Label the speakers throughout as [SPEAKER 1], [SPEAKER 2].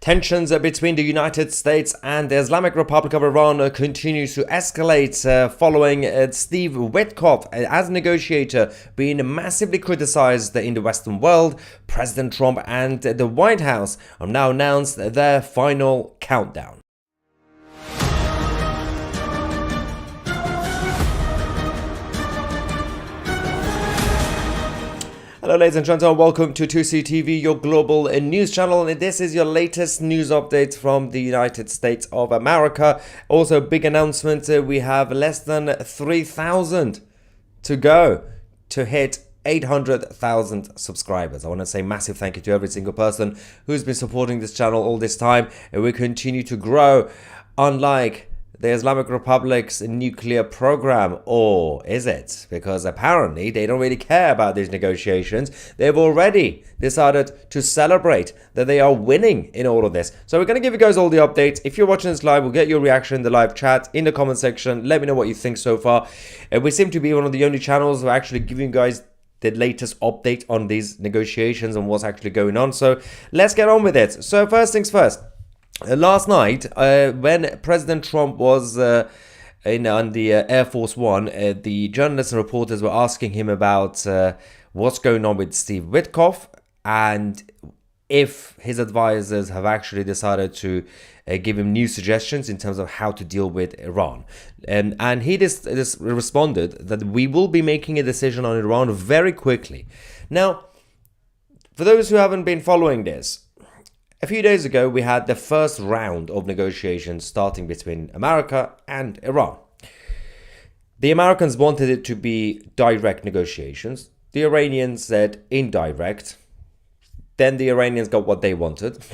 [SPEAKER 1] Tensions between the United States and the Islamic Republic of Iran continues to escalate following Steve Witkoff as negotiator being massively criticized in the Western world. President Trump and the White House have now announced their final countdown. Hello ladies and gentlemen, welcome to 2CTV, your global news channel, and this is your latest news update from the United States of America. Also, big announcement, we have less than 3,000 to go to hit 800,000 subscribers. I want to say massive thank you to every single person who's been supporting this channel all this time, and we continue to grow, unlike the Islamic Republic's nuclear program. Or is it? Because apparently they don't really care about these negotiations. They've already decided to celebrate that they are winning in all of this. So we're going to give you guys all the updates. If you're watching this live, we'll get your reaction in the live chat, in the comment section. Let me know what you think so far. We seem to be one of the only channels who are actually giving you guys the latest update on these negotiations and what's actually going on. So let's get on with it. So first things first. Last night, when President Trump was on the Air Force One, the journalists and reporters were asking him about what's going on with Steve Witkoff and if his advisors have actually decided to give him new suggestions in terms of how to deal with Iran. And he just responded that we will be making a decision on Iran very quickly. Now, for those who haven't been following this, a few days ago, we had the first round of negotiations starting between America and Iran. The Americans wanted it to be direct negotiations. The Iranians said indirect. Then the Iranians got what they wanted.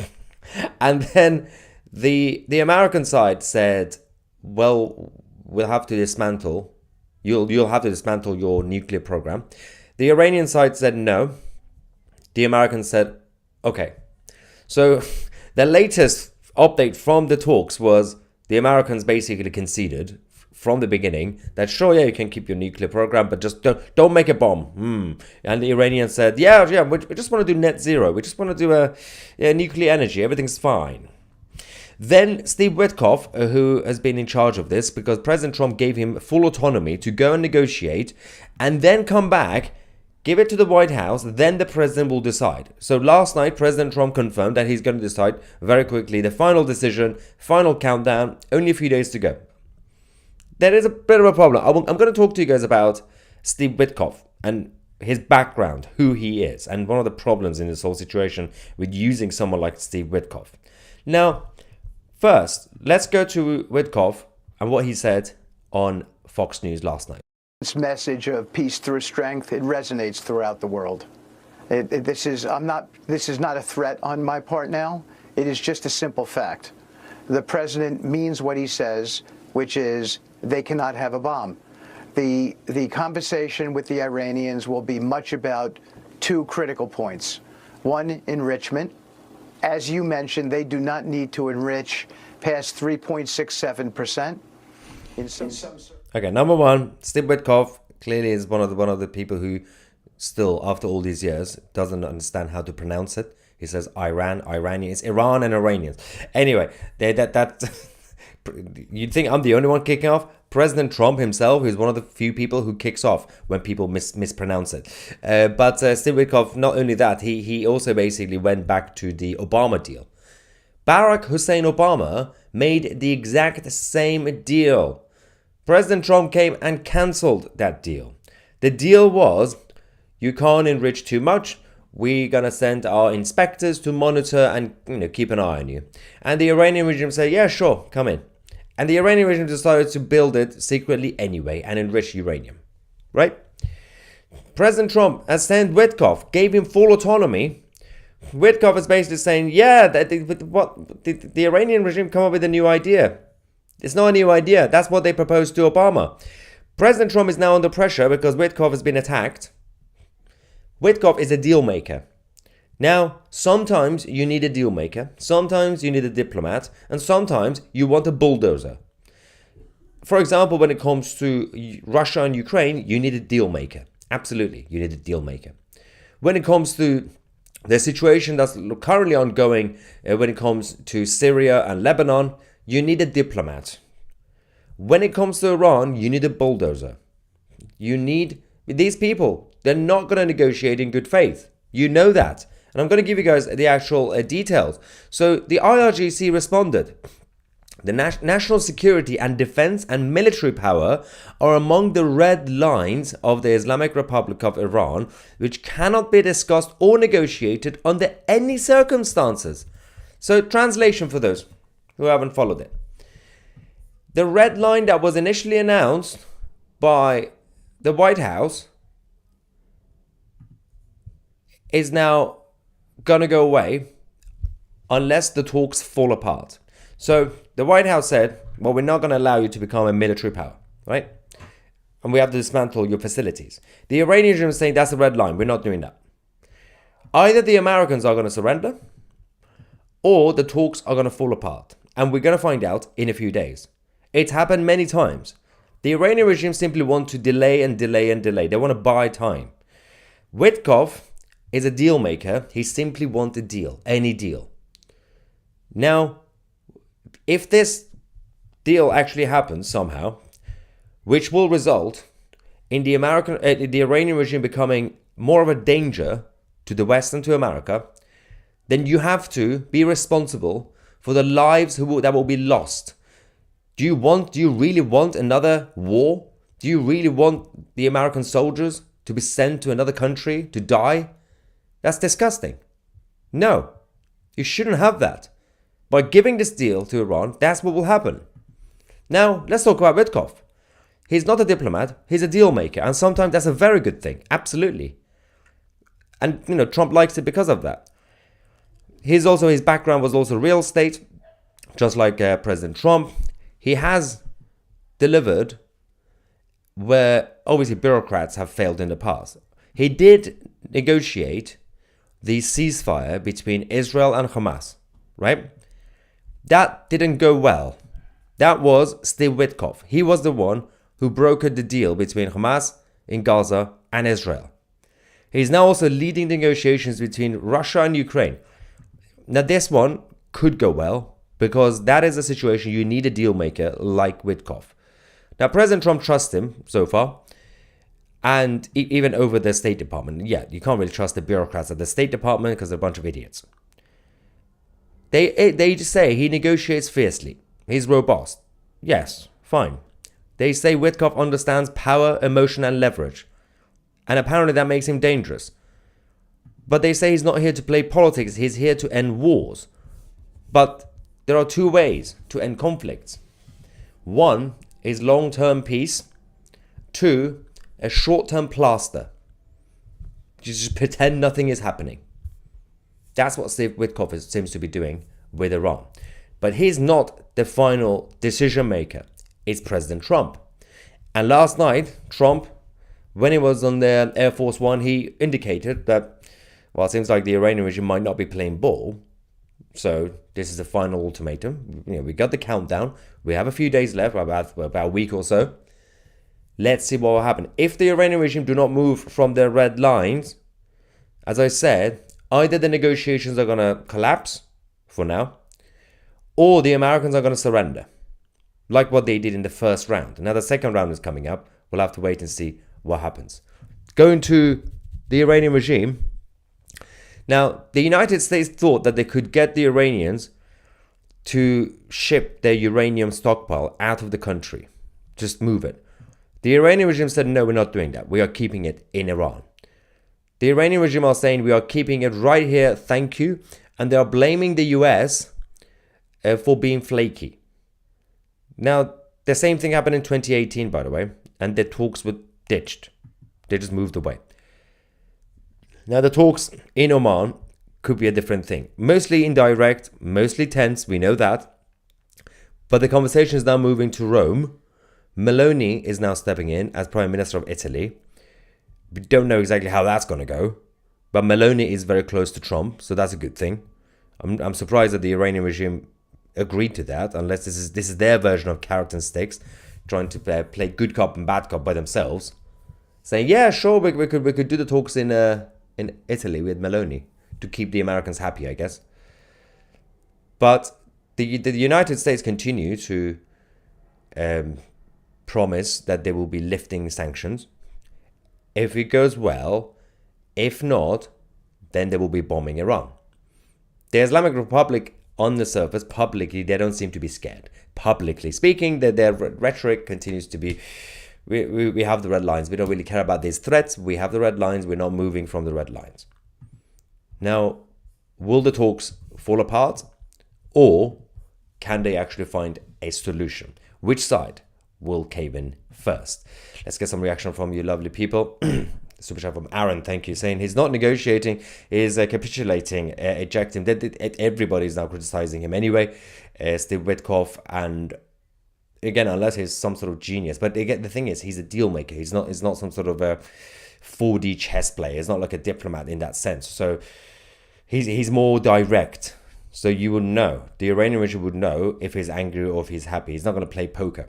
[SPEAKER 1] And then the American side said, well, we'll have to dismantle. You'll have to dismantle your nuclear program. The Iranian side said no. The Americans said, okay. So the latest update from the talks was the Americans basically conceded from the beginning that sure, yeah, you can keep your nuclear program, but just don't make a bomb. And the Iranians said, yeah, we just want to do net zero. We just want to do nuclear energy. Everything's fine. Then Steve Witkoff, who has been in charge of this because President Trump gave him full autonomy to go and negotiate and then come back, give it to the White House, then the president will decide. So last night, President Trump confirmed that he's going to decide very quickly. The final decision, final countdown, only a few days to go. There is a bit of a problem. I'm going to talk to you guys about Steve Witkoff and his background, who he is, and one of the problems in this whole situation with using someone like Steve Witkoff. Now, first, let's go to Witkoff and what he said on Fox News last night.
[SPEAKER 2] This message of peace through strength, it resonates throughout the world. This is not a threat on my part now. It is just a simple fact. The president means what he says, which is they cannot have a bomb. The conversation with the Iranians will be much about two critical points. One, enrichment. As you mentioned, they do not need to enrich past 3.67%.
[SPEAKER 1] Okay, number one, Steve Witkoff clearly is one of the people who still, after all these years, doesn't understand how to pronounce it. He says Iran, Iranian. It's Iran and Iranians. Anyway, you'd think I'm the only one kicking off. President Trump himself is one of the few people who kicks off when people mispronounce it. But Steve Witkoff, not only that, he also basically went back to the Obama deal. Barack Hussein Obama made the exact same deal. President Trump came and cancelled that deal. The deal was, you can't enrich too much. We're going to send our inspectors to monitor and keep an eye on you. And the Iranian regime said, yeah, sure, come in. And the Iranian regime decided to build it secretly anyway and enrich uranium. Right? President Trump has sent Witkoff, gave him full autonomy. Witkoff is basically saying, yeah, the Iranian regime come up with a new idea. It's not a new idea. That's what they proposed to Obama. President Trump is now under pressure because Witkoff has been attacked. Witkoff is a deal maker. Now, sometimes you need a deal maker, sometimes you need a diplomat, and sometimes you want a bulldozer. For example, when it comes to Russia and Ukraine, you need a deal maker. Absolutely, you need a deal maker. When it comes to the situation that's currently ongoing when it comes to Syria and Lebanon, you need a diplomat. When it comes to Iran, you need a bulldozer. You need these people. They're not going to negotiate in good faith. You know that. And I'm going to give you guys the actual details. So the IRGC responded. The national security and defense and military power are among the red lines of the Islamic Republic of Iran, which cannot be discussed or negotiated under any circumstances. So, translation for those who haven't followed it. The red line that was initially announced by the White House is now going to go away unless the talks fall apart. So the White House said, well, we're not going to allow you to become a military power, right? And we have to dismantle your facilities. The Iranian regime is saying that's the red line. We're not doing that. Either the Americans are going to surrender or the talks are going to fall apart. And we're going to find out in a few days. It's happened many times. The Iranian regime simply want to delay and delay and delay. They want to buy time. Witkoff is a deal maker. He simply wants a deal, any deal. Now, if this deal actually happens somehow, which will result in the Iranian regime becoming more of a danger to the West and to America, then you have to be responsible for the lives that will be lost. Do you really want another war? Do you really want the American soldiers to be sent to another country to die? That's disgusting. No, you shouldn't have that. By giving this deal to Iran, that's what will happen. Now, let's talk about Witkoff. He's not a diplomat, he's a deal maker, and sometimes that's a very good thing, absolutely. And, Trump likes it because of that. His background was also real estate, just like President Trump. He has delivered where, obviously, bureaucrats have failed in the past. He did negotiate the ceasefire between Israel and Hamas, right? That didn't go well. That was Steve Witkoff. He was the one who brokered the deal between Hamas in Gaza and Israel. He's now also leading negotiations between Russia and Ukraine. Now, this one could go well because that is a situation you need a deal maker like Witkoff. Now, President Trump trusts him so far, and even over the State Department. Yeah, you can't really trust the bureaucrats at the State Department because they're a bunch of idiots. They just say he negotiates fiercely. He's robust. Yes, fine. They say Witkoff understands power, emotion, and leverage. And apparently that makes him dangerous. But they say he's not here to play politics. He's here to end wars. But there are two ways to end conflicts. One is long-term peace. Two, a short-term plaster. You just pretend nothing is happening. That's what Steve Witkoff seems to be doing with Iran. But he's not the final decision maker. It's President Trump. And last night, Trump, when he was on the Air Force One, he indicated that, well, it seems like the Iranian regime might not be playing ball. So this is the final ultimatum. We got the countdown. We have a few days left, about a week or so. Let's see what will happen. If the Iranian regime do not move from their red lines, as I said, either the negotiations are going to collapse for now, or the Americans are going to surrender, like what they did in the first round. Now the second round is coming up. We'll have to wait and see what happens. Going to the Iranian regime. Now, the United States thought that they could get the Iranians to ship their uranium stockpile out of the country. Just move it. The Iranian regime said, no, we're not doing that. We are keeping it in Iran. The Iranian regime are saying, we are keeping it right here, thank you. And they are blaming the US for being flaky. Now, the same thing happened in 2018, by the way, and the talks were ditched. They just moved away. Now, the talks in Oman could be a different thing. Mostly indirect, mostly tense, we know that. But the conversation is now moving to Rome. Meloni is now stepping in as Prime Minister of Italy. We don't know exactly how that's going to go. But Meloni is very close to Trump, so that's a good thing. I'm surprised that the Iranian regime agreed to that, unless this is their version of carrot and sticks, trying to play good cop and bad cop by themselves, saying, yeah, sure, we could do the talks in Italy with Meloni. to keep the Americans happy, I guess. But the United States continue to promise that they will be lifting sanctions. If it goes well, if not, then they will be bombing Iran. The Islamic Republic, on the surface, publicly, they don't seem to be scared. Publicly speaking, their rhetoric continues to be, we have the red lines. We don't really care about these threats. We have the red lines. We're not moving from the red lines. Now, will the talks fall apart? Or can they actually find a solution? Which side will cave in first? Let's get some reaction from you lovely people. Super chat from Aaron, thank you, saying he's not negotiating, he's capitulating, ejecting. Everybody's now criticizing him anyway. Steve Witkoff, and again, unless he's some sort of genius. But again, the thing is, he's a deal maker. He's not some sort of a 4D chess player. He's not like a diplomat in that sense. So he's more direct. So you would know, the Iranian regime would know if he's angry or if he's happy. He's not going to play poker.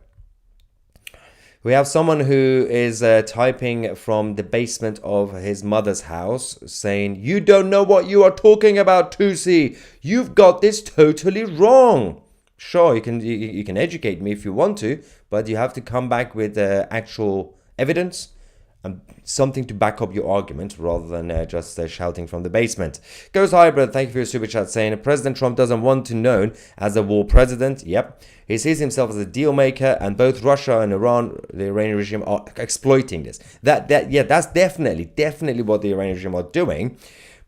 [SPEAKER 1] We have someone who is typing from the basement of his mother's house saying, "You don't know what you are talking about, Tusi. You've got this totally wrong." Sure, you can educate me if you want to, but you have to come back with actual evidence and something to back up your argument rather than just shouting from the basement. Goes Hybrid, thank you for your super chat, saying President Trump doesn't want to be known as a war president. Yep. He sees himself as a deal maker, and both Russia and Iran, the Iranian regime, are exploiting this. That's definitely what the Iranian regime are doing.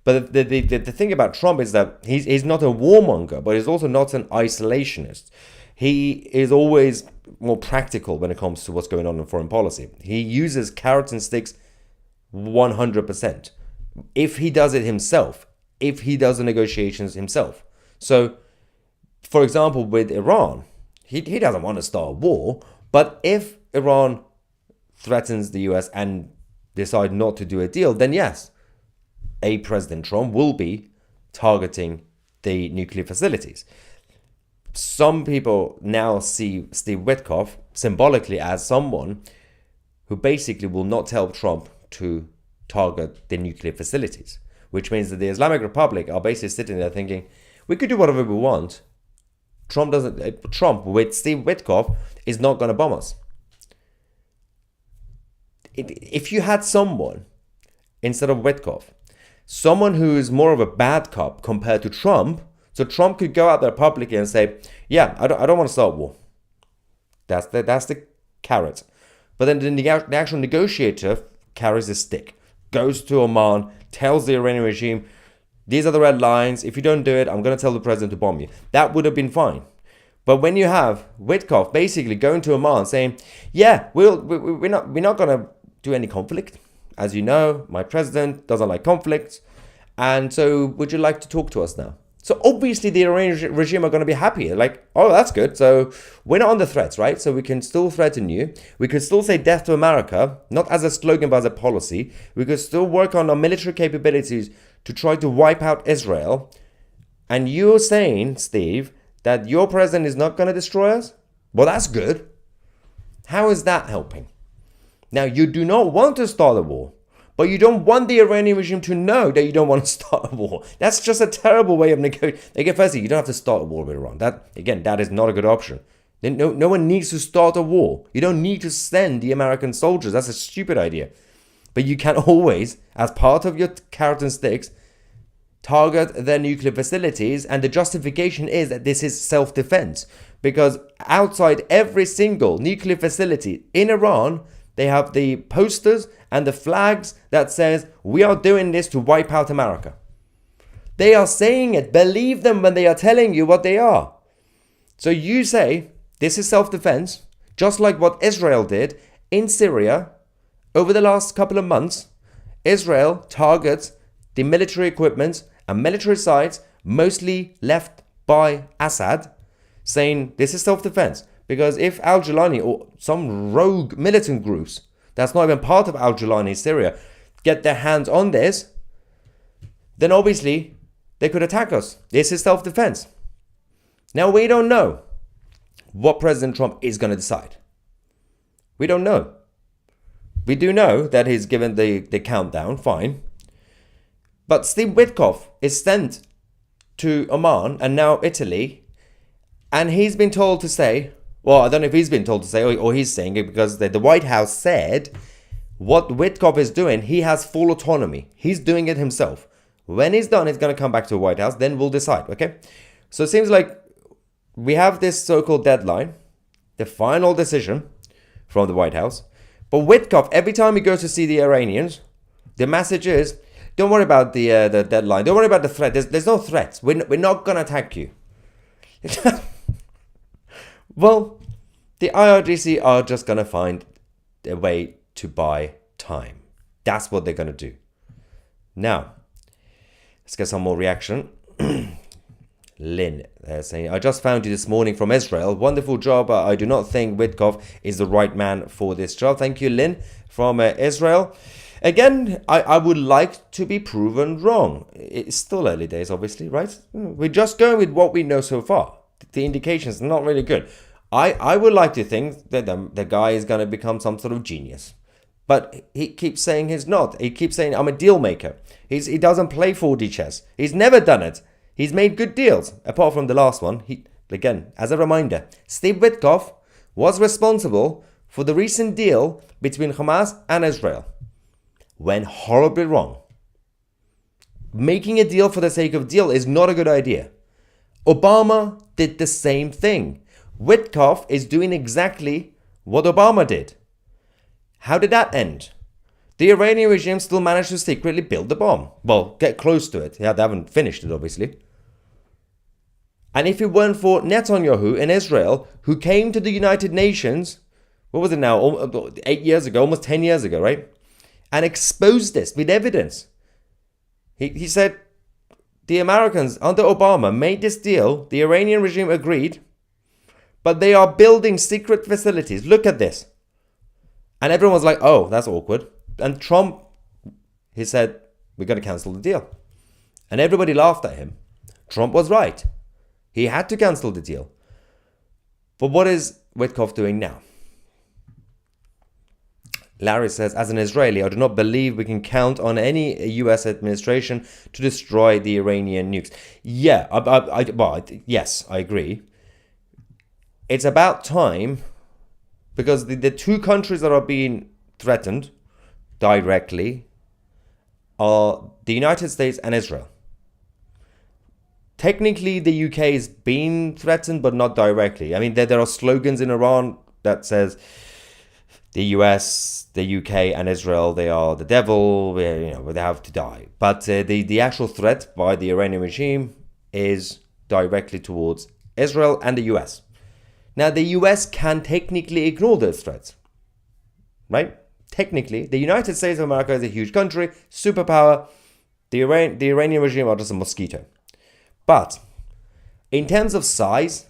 [SPEAKER 1] But the thing about Trump is that he's not a warmonger, but he's also not an isolationist. He is always more practical when it comes to what's going on in foreign policy. He uses carrots and sticks 100%. If he does it himself, if he does the negotiations himself. So, for example, with Iran, he doesn't want to start a war, but if Iran threatens the US and decide not to do a deal, then yes, a President Trump will be targeting the nuclear facilities. Some people now see Steve Witkoff symbolically as someone who basically will not tell Trump to target the nuclear facilities, which means that the Islamic Republic are basically sitting there thinking, we could do whatever we want. Trump with Steve Witkoff is not going to bomb us. If you had someone instead of Witkoff, someone who is more of a bad cop compared to Trump, so Trump could go out there publicly and say, yeah, I don't want to start a war. That's the carrot. But then the actual negotiator carries a stick, goes to Oman, tells the Iranian regime, these are the red lines. If you don't do it, I'm going to tell the president to bomb you. That would have been fine. But when you have Witkoff basically going to Oman saying, yeah, we're not going to do any conflict. As you know, my president doesn't like conflicts. And so would you like to talk to us now? So obviously the Iranian regime are going to be happy. Like, oh, that's good. So we're not on the threats, right? So we can still threaten you. We could still say death to America, not as a slogan, but as a policy. We could still work on our military capabilities to try to wipe out Israel. And you're saying, Steve, that your president is not going to destroy us? Well, that's good. How is that helping? Now, you do not want to start a war. But you don't want the Iranian regime to know that you don't want to start a war. That's just a terrible way of negotiating. Again, firstly, you don't have to start a war with Iran. That is not a good option. No one needs to start a war. You don't need to send the American soldiers. That's a stupid idea. But you can always, as part of your carrot and sticks, target their nuclear facilities. And the justification is that this is self-defense. Because outside every single nuclear facility in Iran, they have the posters and the flags that says, we are doing this to wipe out America. They are saying it. Believe them when they are telling you what they are. So you say, this is self-defense, just like what Israel did in Syria over the last couple of months. Israel targets the military equipment and military sites mostly left by Assad, saying this is self-defense. Because if al-Jilani or some rogue militant groups that's not even part of al-Jilani Syria get their hands on this, then obviously they could attack us. This is self-defense. Now, we don't know what President Trump is going to decide. We don't know. We do know that he's given the countdown, fine. But Steve Witkoff is sent to Oman and now Italy, and he's been told to say, well, I don't know if he's been told to say or he's saying it because the White House said what Witkoff is doing, he has full autonomy. He's doing it himself. When he's done, he's going to come back to the White House. Then we'll decide, okay? So it seems like we have this so-called deadline, the final decision from the White House. But Witkoff, every time he goes to see the Iranians, the message is, don't worry about the deadline. Don't worry about the threat. There's no threats. We're not going to attack you. Well, the IRGC are just going to find a way to buy time. That's what they're going to do. Now, let's get some more reaction. Lynn saying, I just found you this morning from Israel. Wonderful job. I do not think Witkoff is the right man for this job. Thank you, Lynn, from Israel. Again, I would like to be proven wrong. It's still early days, obviously, right? We're just going with what we know so far. The indications are not really good. I would like to think that the guy is going to become some sort of genius. But he keeps saying he's not. He keeps saying, I'm a deal maker. He doesn't play 4D chess. He's never done it. He's made good deals, apart from the last one. Again, as a reminder, Steve Witkoff was responsible for the recent deal between Hamas and Israel. Went horribly wrong. Making a deal for the sake of deal is not a good idea. Obama did the same thing. Witkoff is doing exactly what Obama did. How did that end? The Iranian regime still managed to secretly build the bomb. Well, get close to it. Yeah, they haven't finished it, obviously. And if it weren't for Netanyahu in Israel, who came to the United Nations, what was it now, 8 years ago, almost 10 years ago, right? And exposed this with evidence. He said, the Americans under Obama made this deal, the Iranian regime agreed, but they are building secret facilities. Look at this. And everyone was like, oh, that's awkward. And Trump, he said, we're going to cancel the deal. And everybody laughed at him. Trump was right. He had to cancel the deal. But what is Witkoff doing now? Larry says, as an Israeli, I do not believe we can count on any US administration to destroy the Iranian nukes. Yeah, yes, I agree. It's about time, because the two countries that are being threatened directly are the United States and Israel. Technically, the UK is being threatened, but not directly. I mean, there are slogans in Iran that says the US, the UK, and Israel, they are the devil, they have to die. But the actual threat by the Iranian regime is directly towards Israel and the US. Now, the US can technically ignore those threats, right? Technically, the United States of America is a huge country, superpower. The Iranian regime are just a mosquito. But in terms of size,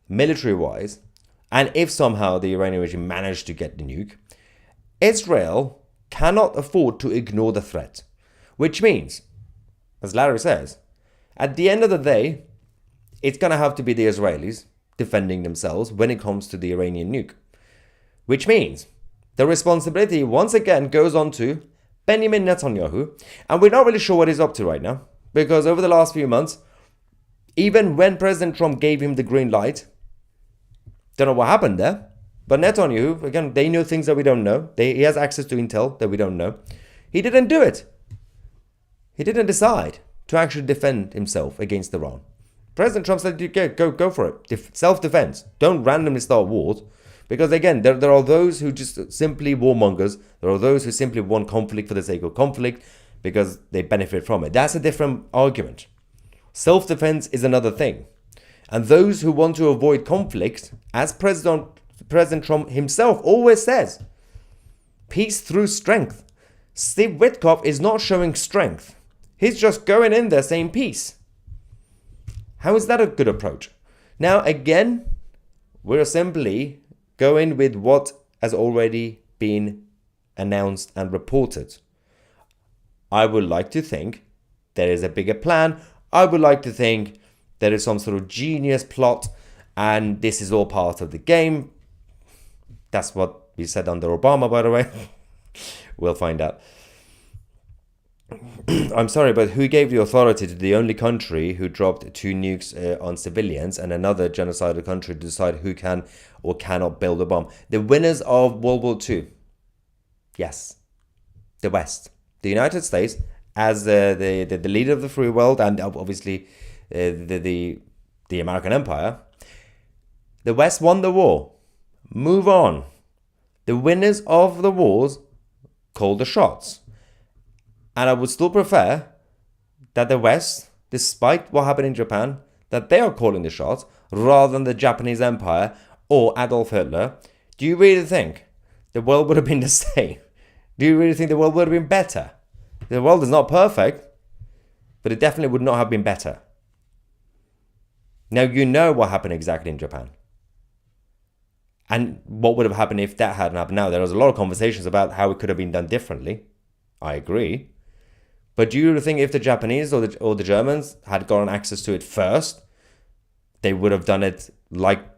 [SPEAKER 1] military-wise, and if somehow the Iranian regime managed to get the nuke, Israel cannot afford to ignore the threat. Which means, as Larry says, at the end of the day, it's going to have to be the Israelis defending themselves when it comes to the Iranian nuke. Which means the responsibility once again goes on to Benjamin Netanyahu, and we're not really sure what he's up to right now, because over the last few months, even when President Trump gave him the green light, don't know what happened there, but Netanyahu, again, they know things that we don't know. He has access to intel that we don't know. He didn't do it. He didn't decide to actually defend himself against Iran. President Trump said, go for it. Self-defense. Don't randomly start wars. Because again, there are those who just simply warmongers. There are those who simply want conflict for the sake of conflict because they benefit from it. That's a different argument. Self-defense is another thing. And those who want to avoid conflict, as President Trump himself always says, peace through strength. Steve Witkoff is not showing strength. He's just going in there saying peace. How is that a good approach? Now, again, we're simply going with what has already been announced and reported. I would like to think there is a bigger plan. I would like to think there is some sort of genius plot and this is all part of the game. That's what we said under Obama, by the way. We'll find out. I'm sorry, but who gave the authority to the only country who dropped 2 nukes on civilians and another genocidal country to decide who can or cannot build a bomb? The winners of World War II. Yes, the West. The United States, as the leader of the free world, and obviously the American Empire. The West won the war. Move on. The winners of the wars called the shots. And I would still prefer that the West, despite what happened in Japan, that they are calling the shots rather than the Japanese Empire or Adolf Hitler. Do you really think the world would have been the same? Do you really think the world would have been better? The world is not perfect, but it definitely would not have been better. Now you know what happened exactly in Japan. And what would have happened if that hadn't happened. Now, there was a lot of conversations about how it could have been done differently. I agree. But do you think if the Japanese or the Germans had gotten access to it first, they would have done it like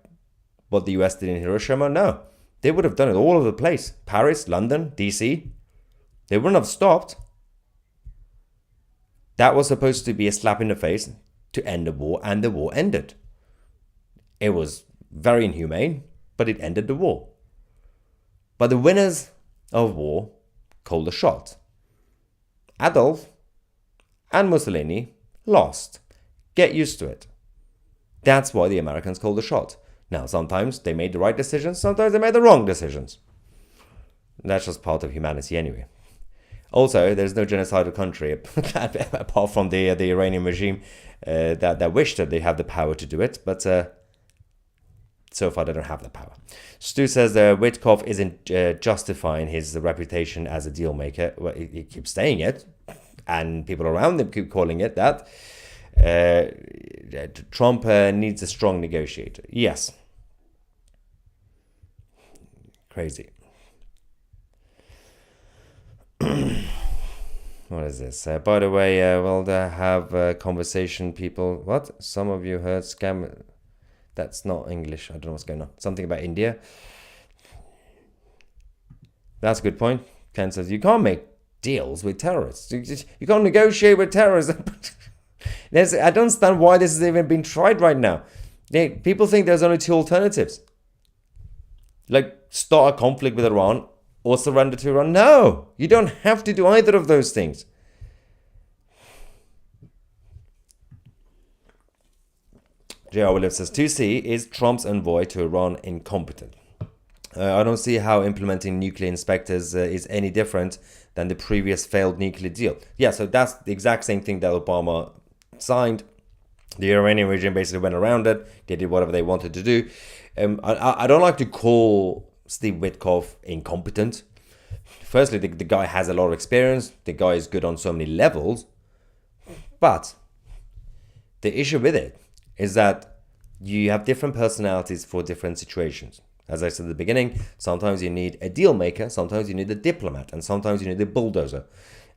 [SPEAKER 1] what the US did in Hiroshima? No. They would have done it all over the place. Paris, London, DC. They wouldn't have stopped. That was supposed to be a slap in the face to end the war, and the war ended. It was very inhumane, but it ended the war. But the winners of war called the shot. Adolf and Mussolini lost. Get used to it. That's why the Americans called the shot. Now, sometimes they made the right decisions, sometimes they made the wrong decisions. That's just part of humanity anyway. Also, there's no genocidal country apart from the Iranian regime that wish that they have the power to do it, but so far they don't have the power. Stu says Witkoff isn't justifying his reputation as a deal maker. Well, he keeps saying it, and people around him keep calling it that. Trump needs a strong negotiator. Yes. Crazy. What is this? By the way, we'll have a conversation, people. What? Some of you heard scam. That's not English. I don't know what's going on. Something about India. That's a good point. Ken says you can't make deals with terrorists. You can't negotiate with terrorists. I don't understand why this has even been tried right now. People think there's only 2 alternatives. Like start a conflict with Iran or surrender to Iran. No, you don't have to do either of those things. J.R. Williams says 2C is Trump's envoy to Iran incompetent. I don't see how implementing nuclear inspectors is any different than the previous failed nuclear deal. Yeah, so that's the exact same thing that Obama signed. The Iranian regime basically went around it. They did whatever they wanted to do. I don't like to call Steve Witkoff incompetent. Firstly, the guy has a lot of experience. The guy is good on so many levels. But the issue with it is that you have different personalities for different situations. As I said at the beginning, sometimes you need a deal maker, sometimes you need a diplomat, and sometimes you need a bulldozer.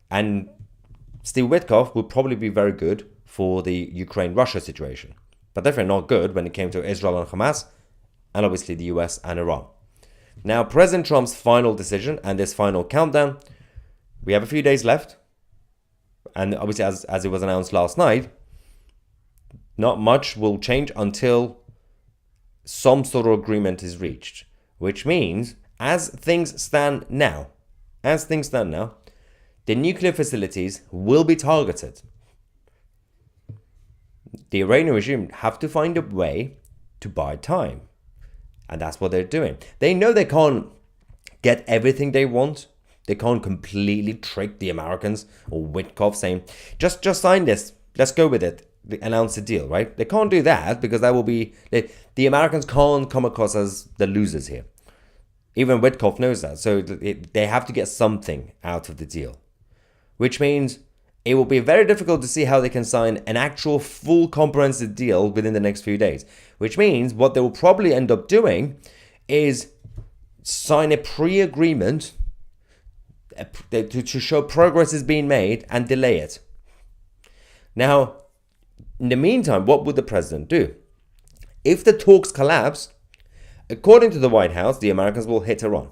[SPEAKER 1] And Steve Witkoff would probably be very good for the Ukraine-Russia situation, but definitely not good when it came to Israel and Hamas, and obviously the US and Iran. Now, President Trump's final decision and this final countdown, we have a few days left, and obviously as it was announced last night, not much will change until some sort of agreement is reached, which means as things stand now, the nuclear facilities will be targeted. The Iranian regime have to find a way to buy time, and that's what they're doing. They know they can't get everything they want. They can't completely trick the Americans or Witkoff saying, just sign this, let's go with it. Announce a deal, right? They can't do that because that will be the Americans can't come across as the losers here. Even Witkoff knows that, so they have to get something out of the deal, which means it will be very difficult to see how they can sign an actual full comprehensive deal within the next few days. Which means what they will probably end up doing is sign a pre-agreement to show progress is being made and delay it. Now, in the meantime, what would the president do? If the talks collapse, according to the White House, the Americans will hit Iran.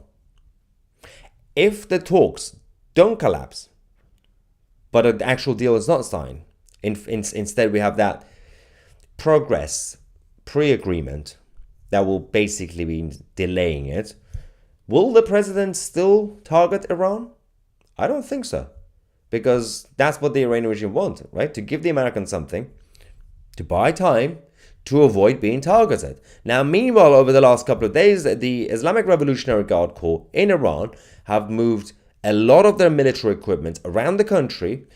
[SPEAKER 1] If the talks don't collapse, but an actual deal is not signed. Instead, we have that progress pre-agreement that will basically be delaying it. Will the president still target Iran? I don't think so, because that's what the Iranian regime wants, right? To give the Americans something, to buy time, to avoid being targeted. Now, meanwhile, over the last couple of days, the Islamic Revolutionary Guard Corps in Iran have moved a lot of their military equipment around the country,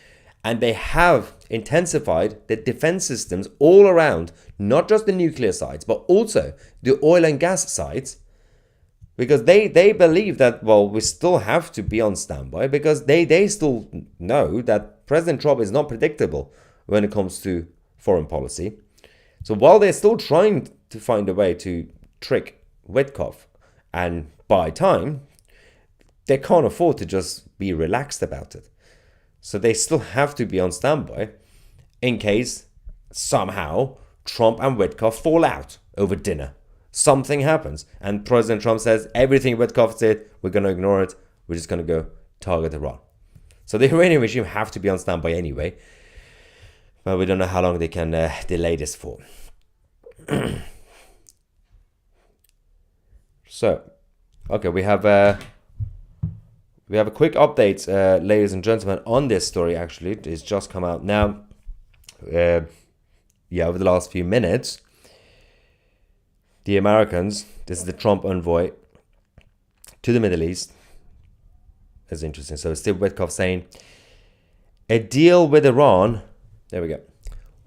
[SPEAKER 1] and they have intensified the defense systems all around, not just the nuclear sites, but also the oil and gas sites, because they believe that, well, we still have to be on standby, because they still know that President Trump is not predictable when it comes to foreign policy. So while they're still trying to find a way to trick Witkoff and buy time, they can't afford to just be relaxed about it. So they still have to be on standby in case somehow Trump and Witkoff fall out over dinner. Something happens and President Trump says, everything Witkoff said, we're going to ignore it. We're just going to go target Iran. So the Iranian regime have to be on standby anyway. But we don't know how long they can delay this for. So, okay, we have a quick update, ladies and gentlemen, on this story. Actually, it's just come out now. Over the last few minutes, the Americans, this is the Trump envoy to the Middle East. That's interesting. So Steve Witkoff saying, a deal with Iran, there we go,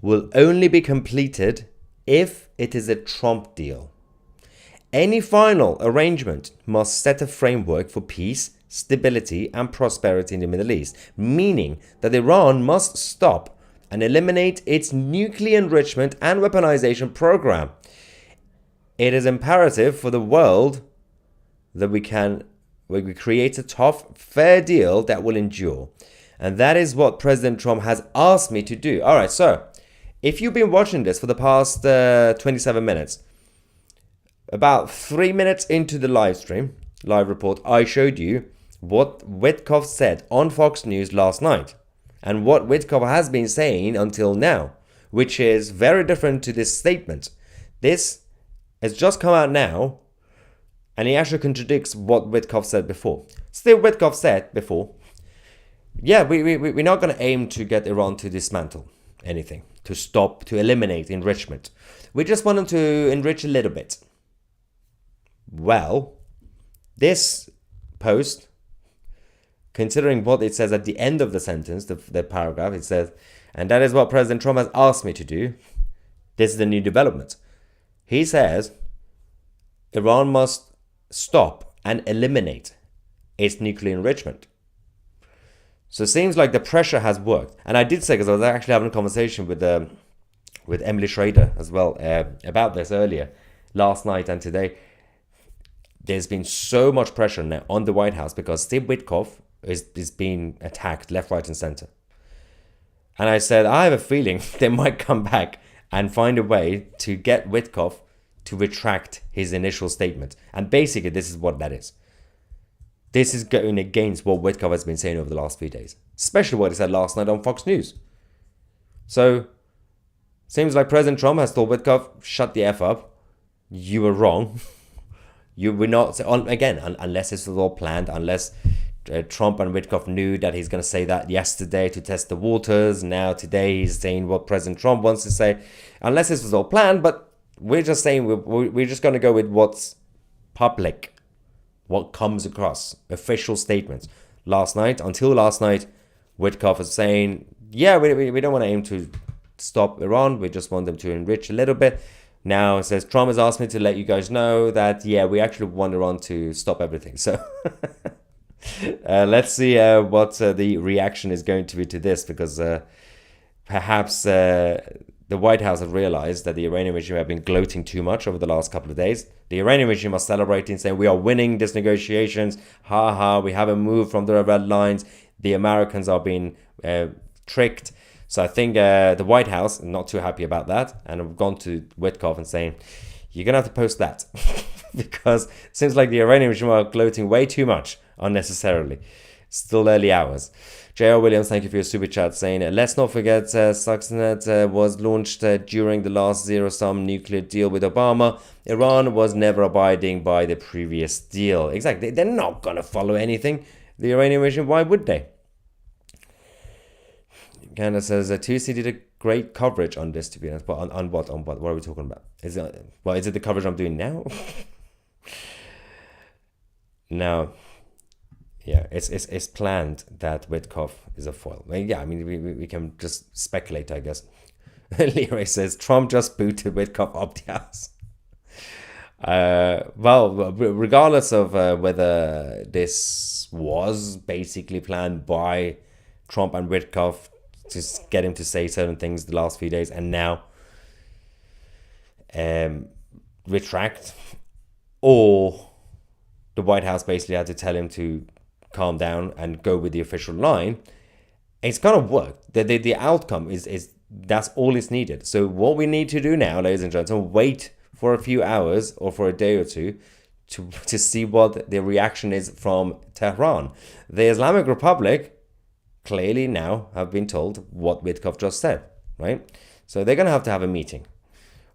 [SPEAKER 1] will only be completed if it is a Trump deal. Any final arrangement must set a framework for peace, stability, and prosperity in the Middle East, meaning that Iran must stop and eliminate its nuclear enrichment and weaponization program. It is imperative for the world that we create a tough, fair deal that will endure. And that is what President Trump has asked me to do. All right, so if you've been watching this for the past 27 minutes, about 3 minutes into the live report, I showed you what Witkoff said on Fox News last night and what Witkoff has been saying until now, which is very different to this statement. This has just come out now, and he actually contradicts what Witkoff said before. Still, Witkoff said before, yeah, we're not going to aim to get Iran to dismantle anything, to stop, to eliminate enrichment. We just want them to enrich a little bit. Well, this post, considering what it says at the end of the sentence, the paragraph, it says, and that is what President Trump has asked me to do. This is the new development. He says Iran must stop and eliminate its nuclear enrichment. So it seems like the pressure has worked. And I did say, because I was actually having a conversation with Emily Schrader as well about this earlier, last night and today. There's been so much pressure now on the White House because Steve Witkoff is being attacked left, right, and center. And I said, I have a feeling they might come back and find a way to get Witkoff to retract his initial statement. And basically, this is what that is. This is going against what Witkoff has been saying over the last few days, especially what he said last night on Fox News. So, seems like President Trump has told Witkoff, shut the F up. You were wrong. You were not, again, unless this was all planned, unless Trump and Witkoff knew that he's going to say that yesterday to test the waters. Now, today, he's saying what President Trump wants to say. Unless this was all planned, but we're just saying we're just going to go with what's public, what comes across, official statements. Until last night, Witkoff was saying, yeah, we don't want to aim to stop Iran. We just want them to enrich a little bit. Now it says, Trump has asked me to let you guys know that, yeah, we actually want Iran to stop everything. So let's see what the reaction is going to be to this, because perhaps the White House have realized that the Iranian regime have been gloating too much over the last couple of days. The Iranian regime are celebrating, saying, we are winning these negotiations. Ha ha, we haven't moved from the red lines. The Americans are being tricked. So I think the White House, not too happy about that, and have gone to Witkoff and saying, you're going to have to post that. Because it seems like the Iranian regime are gloating way too much unnecessarily. Still early hours. J.R. Williams, thank you for your super chat, saying, let's not forget Stuxnet was launched during the last zero-sum nuclear deal with Obama. Iran was never abiding by the previous deal. Exactly. They're not going to follow anything. The Iranian regime, why would they? Candace says, 2C did a great coverage on this, to be honest. But on what? On what? What are we talking about? Is it the coverage I'm doing now? No. Yeah, it's planned that Witkoff is a foil. Yeah, I mean, we can just speculate, I guess. Leroy says, Trump just booted Witkoff up the ass. Well, regardless of whether this was basically planned by Trump and Witkoff to get him to say certain things the last few days and now retract, or the White House basically had to tell him to calm down and go with the official line, it's kind of worked. The outcome is that's all is needed. So what we need to do now, ladies and gentlemen, wait for a few hours or for a day or two to see what the reaction is from Tehran. The Islamic Republic clearly now have been told what Witkoff just said, right? So they're going to have a meeting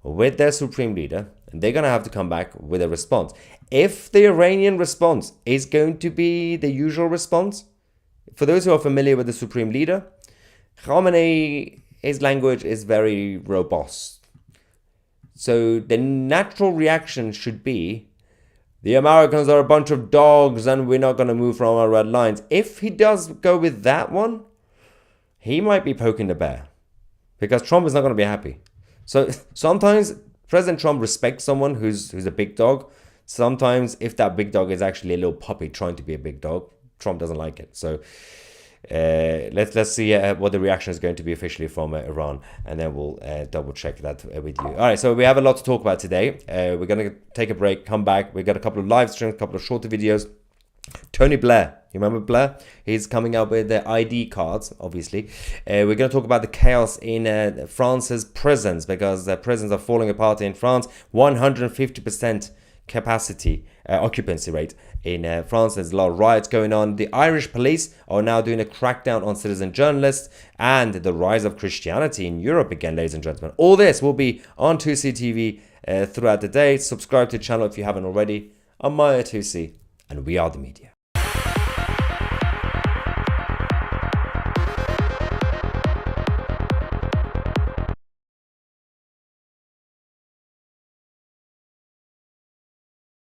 [SPEAKER 1] with their supreme leader, and they're going to have to come back with a response. If the Iranian response is going to be the usual response, for those who are familiar with the supreme leader, Khamenei, his language is very robust. So the natural reaction should be, the Americans are a bunch of dogs and we're not going to move from our red lines. If he does go with that one, he might be poking the bear, because Trump is not going to be happy. So sometimes President Trump respects someone who's a big dog. Sometimes if that big dog is actually a little puppy trying to be a big dog, Trump doesn't like it. So let's see what the reaction is going to be officially from Iran, and then we'll double check that with you. All right, so we have a lot to talk about today. We're going to take a break, come back. We've got a couple of live streams, a couple of shorter videos. Tony Blair, you remember Blair? He's coming out with the ID cards, obviously. We're going to talk about the chaos in France's prisons, because the prisons are falling apart in France. 150% capacity, occupancy rate in France. There's a lot of riots going on. The Irish police are now doing a crackdown on citizen journalists, and the rise of Christianity in Europe again, ladies and gentlemen. All this will be on 2C TV throughout the day. Subscribe to the channel if you haven't already. I'm Maya 2C, and we are the media.